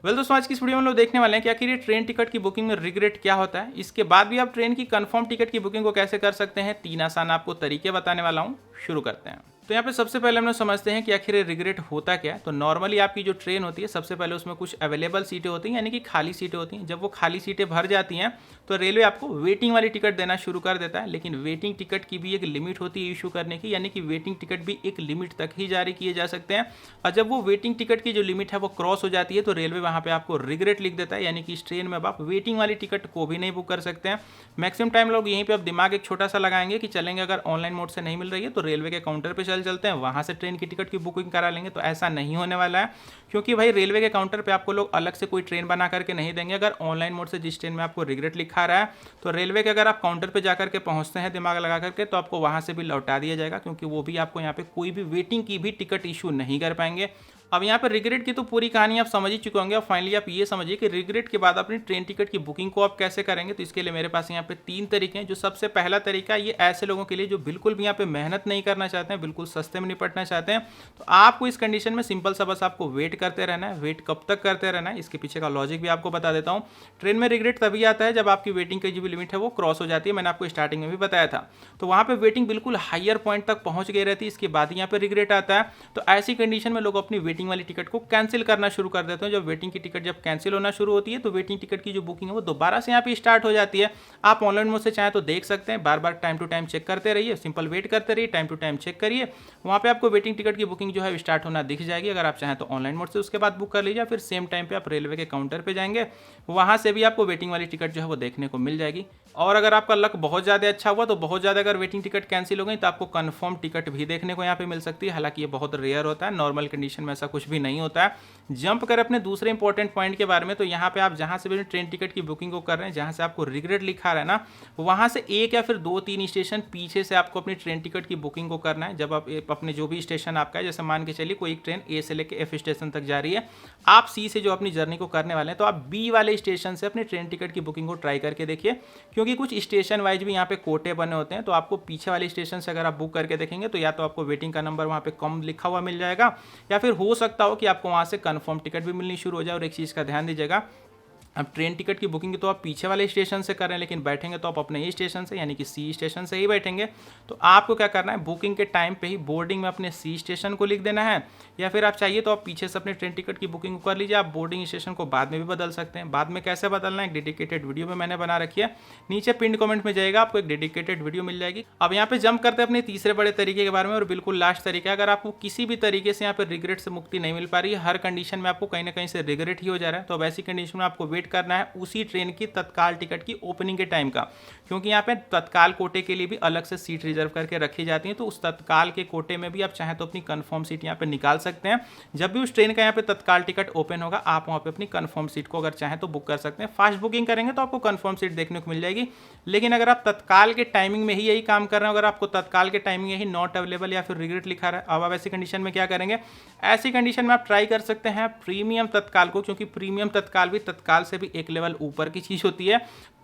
दोस्तों आज की इस वीडियो में हम लोग देखने वाले हैं कि आखिर ये ट्रेन टिकट की बुकिंग में रिग्रेट क्या होता है, इसके बाद भी आप ट्रेन की कंफर्म टिकट की बुकिंग को कैसे कर सकते हैं। 3 आसान आपको तरीके बताने वाला हूँ। शुरू करते हैं। तो यहाँ पे सबसे पहले हम लोग समझते हैं कि आखिर रिग्रेट होता क्या है। तो नॉर्मली आपकी जो ट्रेन होती है सबसे पहले उसमें कुछ अवेलेबल सीटें होती हैं, यानी कि खाली सीटें होती हैं। जब वो खाली सीटें भर जाती हैं तो रेलवे आपको वेटिंग वाली टिकट देना शुरू कर देता है। लेकिन वेटिंग टिकट की भी एक लिमिट होती है इशू करने की, यानी कि वेटिंग टिकट भी एक लिमिट तक ही जारी किए जा सकते हैं। और जब वो वेटिंग टिकट की जो लिमिट है वो क्रॉस हो जाती है तो रेलवे वहाँ पे आपको रिग्रेट लिख देता है, यानी कि इस ट्रेन में अब आप वेटिंग वाली टिकट को भी नहीं बुक कर सकते हैं। मैक्सिमम टाइम लोग यहीं पे अब दिमाग एक छोटा सा लगाएंगे कि चलेंगे, अगर ऑनलाइन मोड से नहीं मिल रही है तो रेलवे के काउंटर पे चलते हैं, वहाँ से ट्रेन की टिकट की बुकिंग करा लेंगे। तो ऐसा नहीं होने वाला है, क्योंकि भाई रेलवे के काउंटर पे आपको लोग अलग से कोई ट्रेन बना करके नहीं देंगे। अगर ऑनलाइन मोड से जिस ट्रेन में आपको रिग्रेट लिखा रहा है तो रेलवे के अगर आप काउंटर पे जाकर के पहुंचते हैं दिमाग लगा करके तो आपको वहां से भी लौटा दिया जाएगा, क्योंकि वो भी आपको यहाँ पे कोई भी वेटिंग की भी टिकट इशू नहीं कर पाएंगे। अब यहाँ पर रिग्रेट की तो पूरी कहानी आप समझ ही चुके होंगे। और फाइनली आप ये समझिए कि रिग्रेट के बाद अपनी ट्रेन टिकट की बुकिंग को आप कैसे करेंगे। तो इसके लिए मेरे पास यहाँ पे 3 तरीके हैं। जो सबसे पहला तरीका ये ऐसे लोगों के लिए जो बिल्कुल भी यहाँ पे मेहनत नहीं करना चाहते हैं, बिल्कुल सस्ते में निपटना चाहते हैं। तो आपको इस कंडीशन में सिंपल सा बस आपको वेट करते रहना है। वेट कब तक करते रहना है, इसके पीछे का लॉजिक भी आपको बता देता हूँ। ट्रेन में रिग्रेट तभी आता है जब आपकी वेटिंग की जो भी लिमिट है वो क्रॉस हो जाती है। मैंने आपको स्टार्टिंग में भी बताया था। तो वहाँ पे वेटिंग बिल्कुल हायर पॉइंट तक पहुंच गई रहती है, इसके बाद यहाँ पे रिग्रेट आता है। तो ऐसी कंडीशन में लोग अपनी वेटिंग वाली टिकट को कैंसिल करना शुरू कर देते हैं। जब वेटिंग की टिकट जब कैंसिल होना शुरू होती है तो वेटिंग टिकट की जो बुकिंग है वो दोबारा से यहाँ पे स्टार्ट हो जाती है। आप ऑनलाइन मोड से चाहे तो देख सकते हैं, बार बार टाइम टू टाइम चेक करते रहिए, सिंपल वेट करते रहिए, टाइम टू टाइम चेक करिए, वहाँ पे आपको वेटिंग टिकट की बुकिंग जो है स्टार्ट होना दिख जाएगी। अगर आप चाहें तो ऑनलाइन मोड से उसके बाद बुक कर लीजिए, फिर सेम टाइम पे आप रेलवे के काउंटर पे जाएंगे, वहाँ से भी आपको वेटिंग वाली टिकट जो है वो देखने को मिल जाएगी। और अगर आपका लक बहुत ज़्यादा अच्छा हुआ तो बहुत ज़्यादा अगर वेटिंग टिकट कैंसिल हो गई तो आपको कंफर्म टिकट भी देखने को यहाँ पे मिल सकती है। हालांकि ये बहुत रेयर होता है, नॉर्मल कंडीशन में ऐसा कुछ भी नहीं होता है। जंप कर अपने दूसरे इंपॉर्टेंट पॉइंट के बारे में, तो यहाँ पे आप जहाँ से भी ट्रेन टिकट की बुकिंग को कर रहे हैं, जहाँ से आपको रिग्रेट लिखा रहा है ना, वहाँ से एक या फिर 2-3 स्टेशन पीछे से आपको अपनी ट्रेन टिकट की बुकिंग को करना है। जब आप अपने जो भी स्टेशन आपका है, जैसे मान के चलिए कोई एक ट्रेन ए से लेकर एफ स्टेशन तक जा रही है, आप सी से जो अपनी जर्नी को करने वाले हैं, तो आप बी वाले स्टेशन से अपनी ट्रेन टिकट की बुकिंग को ट्राई करके देखिए, क्योंकि कुछ स्टेशन वाइज भी यहाँ पे कोटे बने होते हैं। तो आपको पीछे वाले स्टेशन से अगर आप बुक करके देखेंगे तो या तो आपको वेटिंग का नंबर वहाँ पे कम लिखा हुआ मिल जाएगा, या फिर हो सकता हो कि आपको वहाँ से कंफर्म टिकट भी मिलनी शुरू हो जाए। और एक चीज़ का ध्यान दीजिएगा, अब ट्रेन टिकट की बुकिंग तो आप पीछे वाले स्टेशन से कर रहे हैं, लेकिन बैठेंगे तो आप अपने ही स्टेशन से, यानी कि सी स्टेशन से ही बैठेंगे। तो आपको क्या करना है, बुकिंग के टाइम पे ही बोर्डिंग में अपने सी स्टेशन को लिख देना है, या फिर आप चाहिए तो आप पीछे से अपने ट्रेन टिकट की बुकिंग कर लीजिए। आप बोर्डिंग स्टेशन को बाद में भी बदल सकते हैं। बाद में कैसे बदलना है, एक डेडिकेटेड वीडियो में मैंने बना रखी है, नीचे पिन कमेंट में जाएगा, आपको एक डेडिकेटेड वीडियो मिल जाएगी। अब यहाँ पे जंप करते हैं अपने तीसरे बड़े तरीके के बारे में, और बिल्कुल लास्ट तरीका है। अगर आपको किसी भी तरीके से यहाँ पे रिग्रेट से मुक्ति नहीं मिल पा रही है, हर कंडीशन में आपको कहीं ना कहीं से रिग्रेट ही हो जा रहा है, तो अब ऐसी कंडीशन में आपको वेट करना है उसी ट्रेन की तत्काल टिकट की ओपनिंग के टाइम का, क्योंकि यहाँ पे तत्काल कोटे के लिए भी अलग से सीट रिजर्व करके रखी जाती है। तो उस तत्काल के कोटे में भी आप चाहें तो अपनी कंफर्म सीट यहाँ पे निकाल सकते हैं। जब भी उस ट्रेन का यहाँ पे तत्काल टिकट ओपन होगा, आप वहाँ पे अपनी कंफर्म सीट को अगर चाहें तो बुक कर सकते हैं। फास्ट बुकिंग करेंगे तो आपको कंफर्म सीट देखने को मिल जाएगी। लेकिन अगर आप तत्काल के टाइमिंग में ही यही काम कर रहे हैं, अगर आपको तत्काल के टाइमिंग यही नॉट अवेलेबल या फिर रिग्रेट लिखा रहा है, अब आप ऐसी कंडीशन में क्या करेंगे, ऐसी कंडीशन में आप ट्राई कर सकते हैं प्रीमियम तत्काल को, क्योंकि प्रीमियम तत्काल भी तत्काल से भी एक लेवल ऊपर की चीज़ होती है।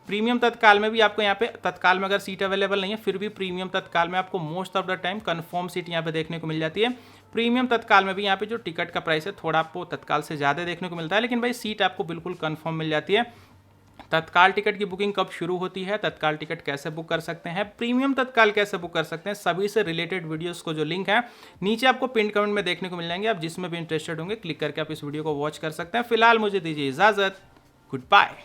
प्रीमियम तत्काल में भी आपको यहाँ पे तत्काल में अगर सीट अवेलेबल नहीं है, फिर भी प्रीमियम तत्काल में आपको most of the time confirm seat यहाँ पे देखने को मिल जाती है। प्रीमियम तत्काल में भी यहाँ पे जो टिकट का प्राइस है थोड़ा आपको तत्काल से ज़्यादा देखने को मिलता है, लेकिन भाई सीट आपको बिल्कुल कंफर्म मिल जाती है। तत्काल टिकट की बुकिंग कब शुरू होती है, तत्काल टिकट कैसे बुक कर सकते हैं, प्रीमियम तत्काल कैसे बुक कर सकते हैं, सभी से रिलेटेड वीडियोस को जो लिंक है नीचे आपको पिन कमेंट में देखने को मिल जाएंगे। आप जिसमें भी इंटरेस्टेड होंगे क्लिक करके आप इस वीडियो को वॉच कर सकते हैं। फिलहाल मुझे दीजिए इजाजत, गुड बाय।